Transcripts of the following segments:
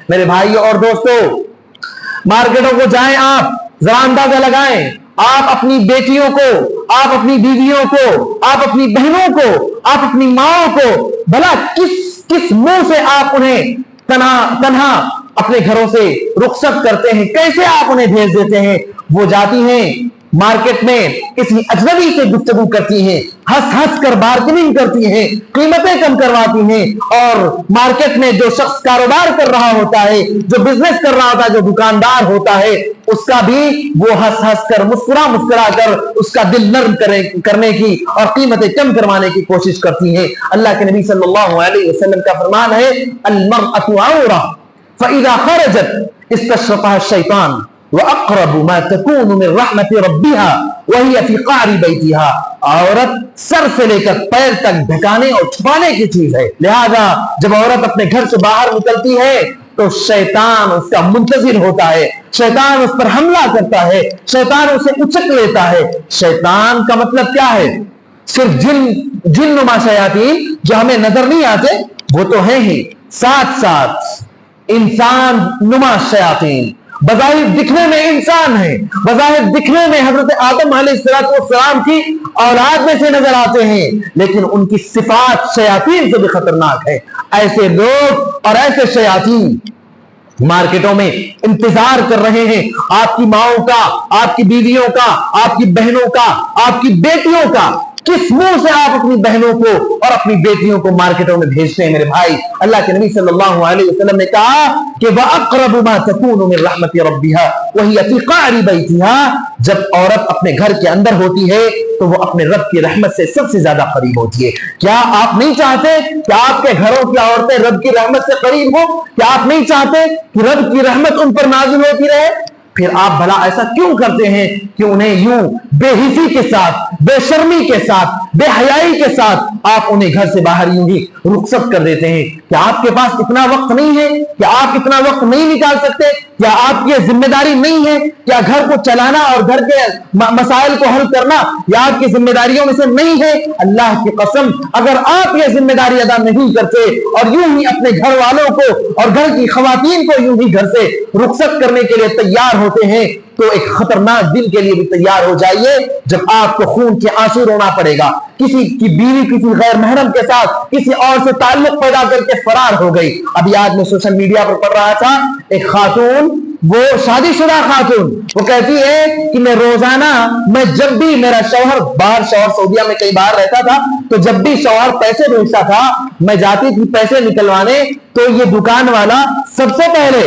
میرے بھائیوں اور دوستوں، مارکیٹوں کو جائیں، آپ ذرا اندازہ لگائیں، آپ اپنی بیٹیوں کو، آپ اپنی بیویوں کو، آپ اپنی بہنوں کو، آپ اپنی ماں کو بھلا کس منہ سے آپ انہیں تنہا اپنے گھروں سے رخصت کرتے ہیں؟ کیسے آپ انہیں بھیج دیتے ہیں؟ وہ جاتی ہیں مارکیٹ میں، کسی اجنبی سے گفتگو کرتی ہیں، ہنس ہنس کر بارگننگ کرتی ہیں، قیمتیں کم کرواتی ہیں، اور مارکیٹ میں جو شخص کاروبار کر رہا ہوتا ہے، جو بزنس کر رہا ہوتا ہے، جو دکاندار ہوتا ہے، اس کا بھی وہ ہنس ہنس کر مسکرا کر اس کا دل نرم کرنے کی اور قیمتیں کم کروانے کی کوشش کرتی ہیں۔ اللہ کے نبی صلی اللہ علیہ وسلم کا فرمان ہے، المرأة عورة فإذا خرجت استشرقها الشيطان وأقرب ما تكون من رحمة ربها وهي في قعر بيتها۔ عورت سر سے لے کر پیر تک ڈھکانے اور چھپانے کی چیز ہے، لہذا جب عورت اپنے گھر سے باہر نکلتی ہے تو شیطان اس کا منتظر ہوتا ہے، شیطان اس پر حملہ کرتا ہے، شیطان اسے اچک لیتا ہے۔ شیطان کا مطلب کیا ہے؟ صرف جن نما شیاطین جو ہمیں نظر نہیں آتے وہ تو ہیں ہی، ساتھ ساتھ انسان نما شیاطین، بظاہر دکھنے میں انسان ہے، بظاہر دکھنے میں حضرت آدم علیہ السلام کی اولاد میں سے نظر آتے ہیں، لیکن ان کی صفات شیاطین سے بھی خطرناک ہے۔ ایسے لوگ اور ایسے شیاطین مارکیٹوں میں انتظار کر رہے ہیں آپ کی ماؤں کا، آپ کی بیویوں کا، آپ کی بہنوں کا، آپ کی بیٹیوں کا۔ کس منہ سے آپ اپنی بہنوں کو اور اپنی بیٹیوں کو مارکیٹوں میں بھیجتے ہیں؟ میرے بھائی، اللہ کے نبی صلی اللہ علیہ وسلم نے کہا کہ وَأَقْرَبُ مَا تَكُونُ مِنْ رَحْمَةِ رَبِّهَا وَهِيَ فِي قَعْرِ بَيْتِهَا۔ جب عورت اپنے گھر کے اندر ہوتی ہے تو وہ اپنے رب کی رحمت سے سب سے زیادہ قریب ہوتی ہے۔ کیا آپ نہیں چاہتے کہ آپ کے گھروں کی عورتیں رب کی رحمت سے قریب ہوں؟ کیا آپ نہیں چاہتے کہ رب کی رحمت ان پر نازل ہوتی رہے؟ پھر آپ بھلا ایسا کیوں کرتے ہیں کہ انہیں یوں بے حسی کے ساتھ، بے شرمی کے ساتھ، بے حیائی کے ساتھ آپ انہیں گھر سے باہر یوں ہی رخصت کر دیتے ہیں؟ کیا آپ کے پاس اتنا وقت نہیں ہے؟ کیا آپ اتنا وقت نہیں نکال سکتے؟ کیا آپ کی ذمہ داری نہیں ہے؟ کیا گھر کو چلانا اور گھر کے مسائل کو حل کرنا یہ آپ کی ذمہ داریوں میں سے نہیں ہے؟ اللہ کی قسم، اگر آپ یہ ذمہ داری ادا نہیں کرتے اور یوں ہی اپنے گھر والوں کو اور گھر کی خواتین کو یوں ہی گھر سے رخصت کرنے کے لیے تیار ہوتے ہیں تو ایک خطرناک دن کے لیے بھی تیار ہو جائیے جب آپ کو خون کے آنسو رونا پڑے گا۔ کسی کی بیوی کسی غیر محرم کے ساتھ کسی اور سے تعلق پیدا کر کے فرار ہو گئی۔ ابھی آج میں سوشل میڈیا پر پڑھ رہا تھا، ایک خاتون، وہ شادی شدہ خاتون، وہ کہتی ہے کہ میں روزانہ، میں جب بھی میرا شوہر باہر، شوہر سعودیہ میں کئی بار رہتا تھا، تو جب بھی شوہر پیسے بھیجتا تھا میں جاتی تھی پیسے نکلوانے تو یہ دکان والا سب سے پہلے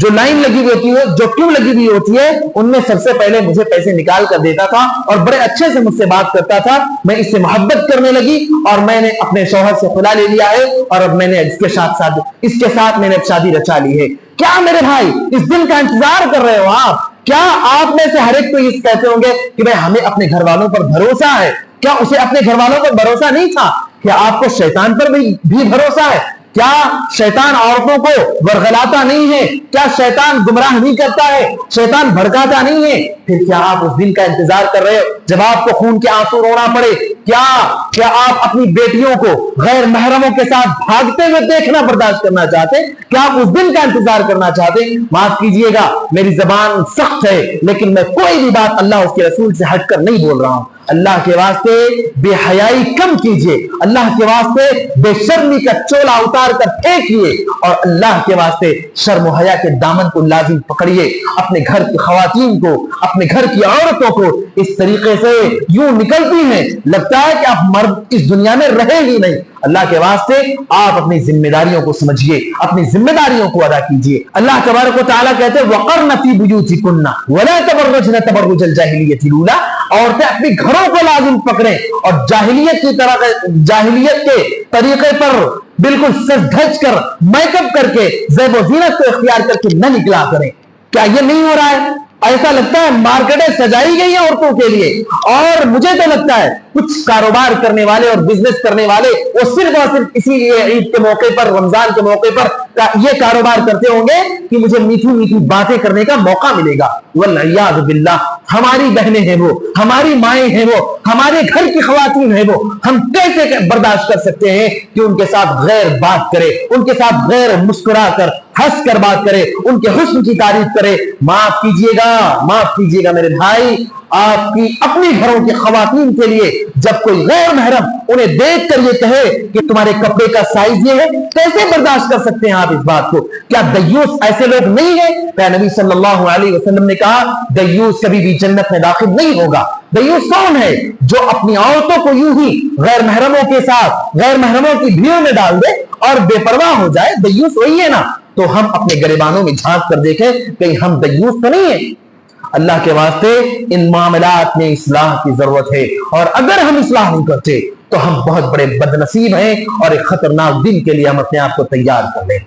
جو لائن لگی ہوئی ہوتی ہے، جو کیوں لگی ہوئی ہوتی ہے، ان میں سب سے پہلے مجھے پیسے نکال کر دیتا تھا اور بڑے اچھے سے مجھ سے بات کرتا تھا۔ میں اس سے محبت کرنے لگی اور میں نے اپنے شوہر سے خلا لے لیا ہے اور اب میں نے اس کے ساتھ میں نے شادی رچا لی ہے۔ کیا میرے بھائی اس دن کا انتظار کر رہے ہو آپ؟ کیا آپ میں سے ہر ایک کو یہ کہتے ہوں گے کہ بھائی ہمیں اپنے گھر والوں پر بھروسہ ہے؟ کیا اسے اپنے گھر والوں پر بھروسہ نہیں تھا؟ کیا آپ کو شیطان پر بھی بھروسہ ہے؟ کیا شیطان عورتوں کو ورغلاتا نہیں ہے؟ کیا شیطان گمراہ نہیں کرتا ہے؟ شیطان بھڑکاتا نہیں ہے؟ پھر کیا آپ اس دن کا انتظار کر رہے ہو جب آپ کو خون کے آنسو رونا پڑے؟ کیا آپ اپنی بیٹیوں کو غیر محرموں کے ساتھ بھاگتے ہوئے دیکھنا برداشت کرنا چاہتے؟ کیا آپ اس دن کا انتظار کرنا چاہتے؟ معاف کیجئے گا، میری زبان سخت ہے لیکن میں کوئی بھی بات اللہ اس کے رسول سے ہٹ کر نہیں بول رہا ہوں۔ اللہ کے واسطے بے حیائی کم کیجئے، اللہ کے واسطے بے شرمی کا چولا اتار کر پھینکیے اور اللہ کے واسطے شرم و حیا کے دامن کو لازم پکڑیے۔ اپنے گھر کی خواتین کو، اپنے گھر کی عورتوں کو اس طریقے سے یوں نکلتی ہیں لگتا ہے کہ آپ مرد اس دنیا میں رہے ہی نہیں۔ اللہ کے واسطے آپ اپنی ذمہ داریوں کو سمجھیے، اپنی ذمہ داریوں کو ادا کیجیے۔ اللہ تبارک و تعالیٰ کہتے ہیں وَقَرْنَ فِي بُيُوتِكُنَّ وَلَا تَبَرَّجْنَ تَبَرُّجَ الْجَاهِلِيَّةِ الْأُولَىٰ۔ عورتیں اپنی گھروں کو لازم پکڑیں اور جاہلیت کے طریقے پر بالکل سج دھج کر، میک اپ کر کے، زیب و زینت کو اختیار کر کے نہ نکلا کریں۔ کیا یہ نہیں ہو رہا ہے؟ ایسا لگتا ہے مارکیٹیں سجائی گئی ہیں عورتوں کے لیے، اور مجھے تو لگتا ہے کچھ کاروبار کرنے والے اور بزنس کرنے والے وہ صرف اور صرف اسی لیے عید کے موقع پر، رمضان کے موقع پر یہ کاروبار کرتے ہوں گے کہ مجھے میٹھی میٹھی باتیں کرنے کا موقع ملے گا. والعیاذ باللہ ہماری بہنیں ہیں وہ, ہماری مائیں ہیں وہ, ہمارے گھر کی خواتین ہیں وہ, ہم کیسے برداشت کر سکتے ہیں کہ ان کے ساتھ غیر بات کرے, ان کے ساتھ غیر مسکرا کر ہنس کر بات کرے, ان کے حسن کی تعریف کرے. معاف کیجئے گا میرے بھائی, آپ کی اپنی گھروں کی خواتین کے لیے جب کوئی غیر محرم انہیں دیکھ کر یہ کہے کہ تمہارے کپڑے کا سائز یہ ہے, کیسے برداشت کر سکتے ہیں آپ اس بات کو؟ کیا دیوس ایسے لوگ نہیں ہیں؟ پھر نبی صلی اللہ علیہ وسلم نے کہا دیوس کبھی بھی جنت میں داخل نہیں ہوگا. دیوس کون ہے؟ جو اپنی عورتوں کو یوں ہی غیر محرموں کے ساتھ غیر محرموں کی بھیڑ میں ڈال دے اور بے پرواہ ہو جائے. دیوس وہی ہے نا. تو ہم اپنے گریبانوں میں جھانک کر دیکھیں کہیں ہم دیوس تو نہیں ہیں. اللہ کے واسطے ان معاملات میں اصلاح کی ضرورت ہے, اور اگر ہم اصلاح نہیں کرتے تو ہم بہت بڑے بد نصیب ہیں, اور ایک خطرناک دن کے لیے ہم اپنے آپ کو تیار کر لیں.